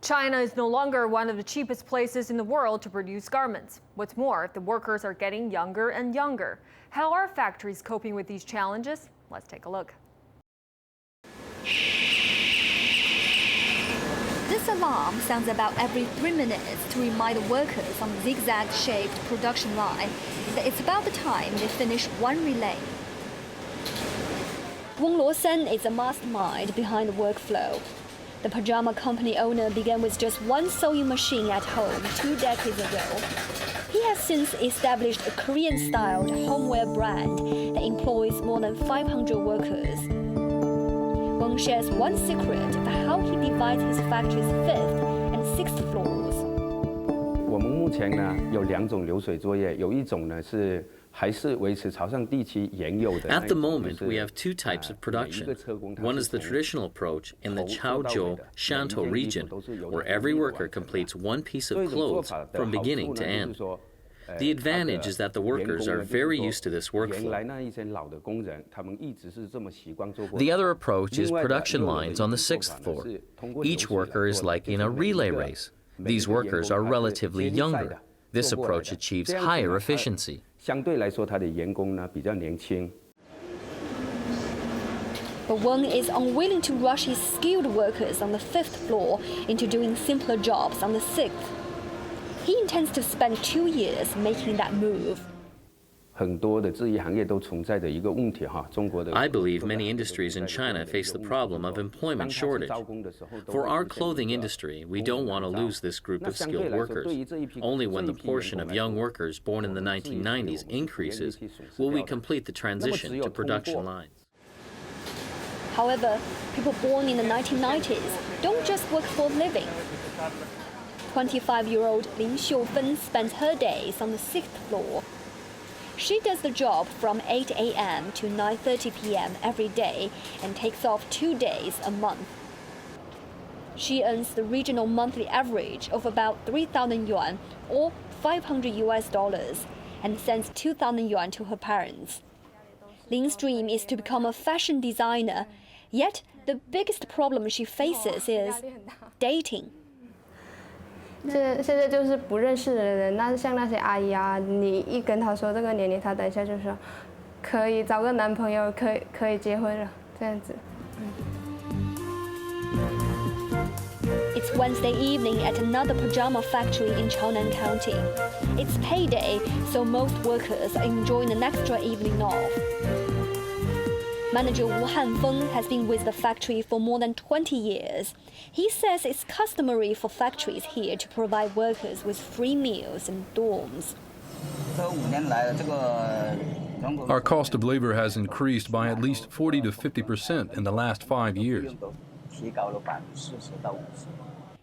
China is no longer one of the cheapest places in the world to produce garments. What's more, the workers are getting younger and younger. How are factories coping with these challenges? Let's take a look. This alarm sounds about every 3 minutes to remind the workers on the zigzag-shaped production line that it's about the time they finish one relay. Wang Luosen is a mastermind behind the workflow. The pajama company owner began with just one sewing machine at home 2 decades ago. He has since established a Korean-styled homeware brand that employs more than 500 workers. Wang shares one secret of how he divides his factory's 5th and 6th floors. 我们目前呢有2种流水作业，有一种呢是 At the moment, we have 2 types of production. One is the traditional approach in the Shantou, Shantou region, where every worker completes one piece of clothes from beginning to end. The advantage is that the workers are very used to this workflow. The other approach is production lines on the 6th floor. Each worker is like in a relay race. These workers are relatively younger. This approach achieves higher efficiency. 相对来说，他的员工呢比较年轻。 But Wang is unwilling to rush his skilled workers on the 5th floor into doing simpler jobs on the 6th. He intends to spend 2 years making that move. 很多的制衣行业都存在着一个问题哈，中国的。I believe many industries in China face the problem of employment shortage. For our clothing industry, we don't want to lose this group of skilled workers. Only when the portion of young workers born in the 1990s increases will we complete the transition to production lines. However, people born in the 1990s don't just work for a living. 25-year-old Lin Xiufen spends her days on the 6th floor. She does the job from 8 a.m. to 9:30 p.m. every day and takes off 2 days a month. She earns the regional monthly average of about 3,000 yuan or $500 and sends 2,000 yuan to her parents. Lin's dream is to become a fashion designer, yet the biggest problem she faces is dating. 现在就是不认识的人，那像那些阿姨啊，你一跟她说这个年龄，她等一下就说可以找个男朋友，可以结婚了，这样子。It's Wednesday evening at another pajama factory in Chaonan County. It's payday, so most workers are enjoying an extra evening off. Manager Wu Hanfeng has been with the factory for more than 20 years. He says it's customary for factories here to provide workers with free meals and dorms. Our cost of labor has increased by at least 40 to 50% in the last 5 years.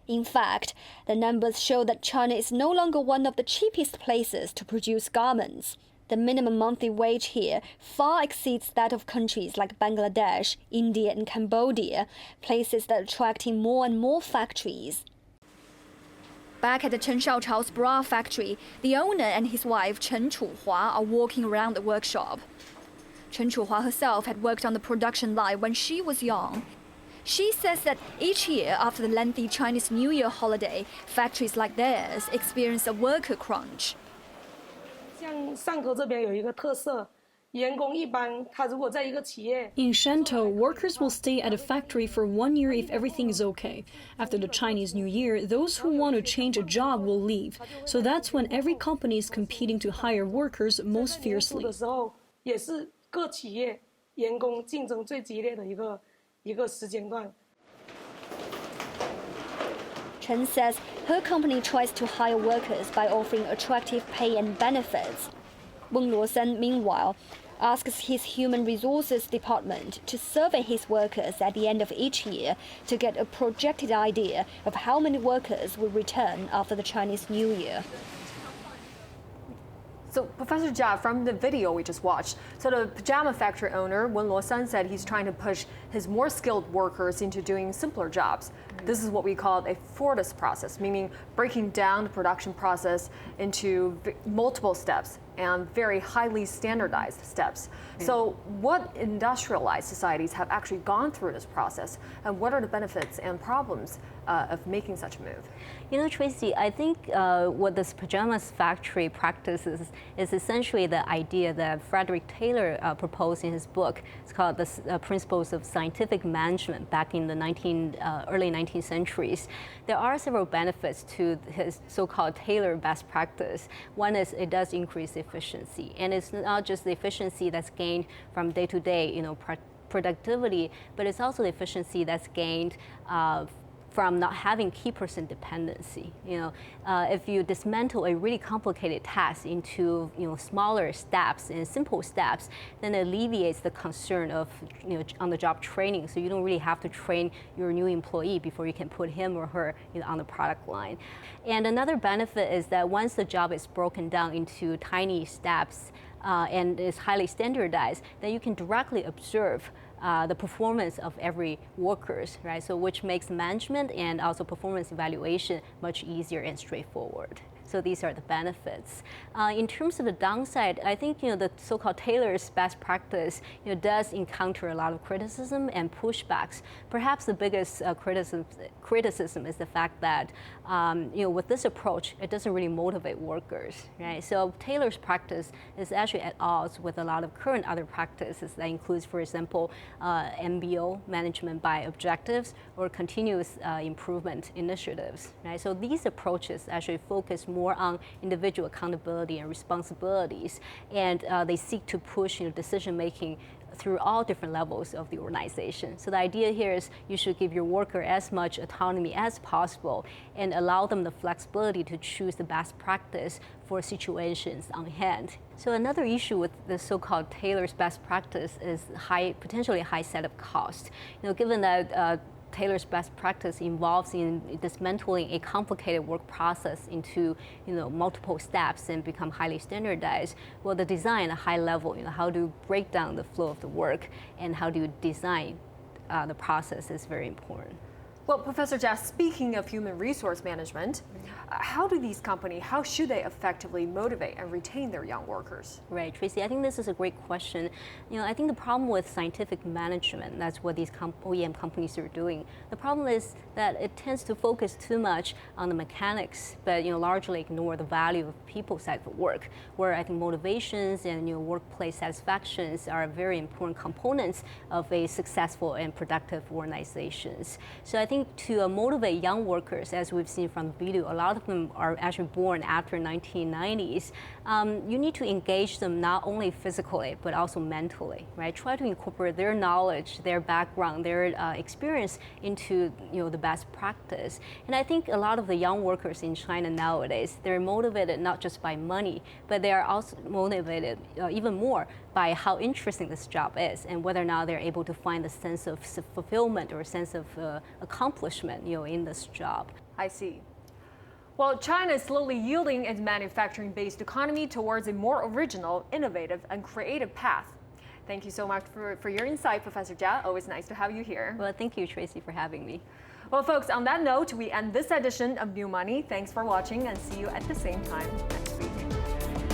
In fact, the numbers show that China is no longer one of the cheapest places to produce garments. The minimum monthly wage here far exceeds that of countries like Bangladesh, India, and Cambodia, places that are attracting more and more factories. Back at the Chen Shaochao's bra factory, the owner and his wife Chen Chuhua are walking around the workshop. Chen Chuhua herself had worked on the production line when she was young. She says that each year after the lengthy Chinese New Year holiday, factories like theirs experience a worker crunch. 像上口这边有一个特色，员工一般他如果在一个企业 In Shantou, workers will stay at a factory for 1 year if everything is okay. After the Chinese New Year, those who want to change a job will leave. So that's when every company is competing to hire workers most fiercely. 的时候，也是各企业员工竞争最激烈的一个时间段。 Chen says her company tries to hire workers by offering attractive pay and benefits. Wang Luosen, meanwhile, asks his human resources department to survey his workers at the end of each year to get a projected idea of how many workers will return after the Chinese New Year. So, Professor Jia, from the video we just watched, so the pajama factory owner, Wen Luosen, said he's trying to push his more skilled workers into doing simpler jobs. This is what we call a fortis process, meaning breaking down the production process into multiple steps. and very highly standardized steps. So what industrialized societies have actually gone through this process, and what are the benefits and problems of making such a move? You know, Tracy, I think what this pajamas factory practices is essentially the idea that Frederick Taylor proposed in his book. It's called The Principles of Scientific Management back in the early 19th centuries. There are several benefits to his so-called Taylor best practice. One is it does increase efficiency, and it's not just the efficiency that's gained from day-to-day, productivity, but it's also the efficiency that's gained from not having key person dependency. If you dismantle a really complicated task into smaller steps and simple steps, then it alleviates the concern of on-the-job training. So you don't really have to train your new employee before you can put him or her on the product line. And another benefit is that once the job is broken down into tiny steps and is highly standardized, then you can directly observe the performance of every workers, right? So which makes management and also performance evaluation much easier and straightforward. So these are the benefits. In terms of the downside, I think the so-called Taylor's best practice does encounter a lot of criticism and pushbacks. Perhaps the biggest criticism is the fact that with this approach, it doesn't really motivate workers, right? So Taylor's practice is actually at odds with a lot of current other practices that includes, for example, MBO, management by objectives, or continuous improvement initiatives, right? So these approaches actually focus more on individual accountability and responsibilities, and they seek to push decision-making through all different levels of the organization. So the idea here is you should give your worker as much autonomy as possible and allow them the flexibility to choose the best practice for situations on hand. So another issue with the so-called Taylor's best practice is potentially high setup cost. Given that Taylor's best practice involves in dismantling a complicated work process into multiple steps and become highly standardized. Well, the design at a high level, how to break down the flow of the work and how do you design the process is very important. Well, Professor Jia, speaking of human resource management, how should they effectively motivate and retain their young workers? Right, Tracy, I think this is a great question. I think the problem with scientific management, that's what these OEM companies are doing. The problem is that it tends to focus too much on the mechanics, but largely ignore the value of people side of work, where I think motivations and workplace satisfactions are very important components of a successful and productive organizations. So I think to motivate young workers, as we've seen from the video, a lot of them are actually born after 1990s. You need to engage them not only physically, but also mentally, right? Try to incorporate their knowledge, their background, their experience into the best practice. And I think a lot of the young workers in China nowadays, they're motivated not just by money, but they are also motivated even more by how interesting this job is and whether or not they're able to find a sense of fulfillment or a sense of accomplishment in this job. I see. Well, China is slowly yielding its manufacturing-based economy towards a more original, innovative, and creative path. Thank you so much for your insight, Professor Jia. Always nice to have you here. Well, thank you, Tracy, for having me. Well, folks, on that note, we end this edition of New Money. Thanks for watching, and see you at the same time next week.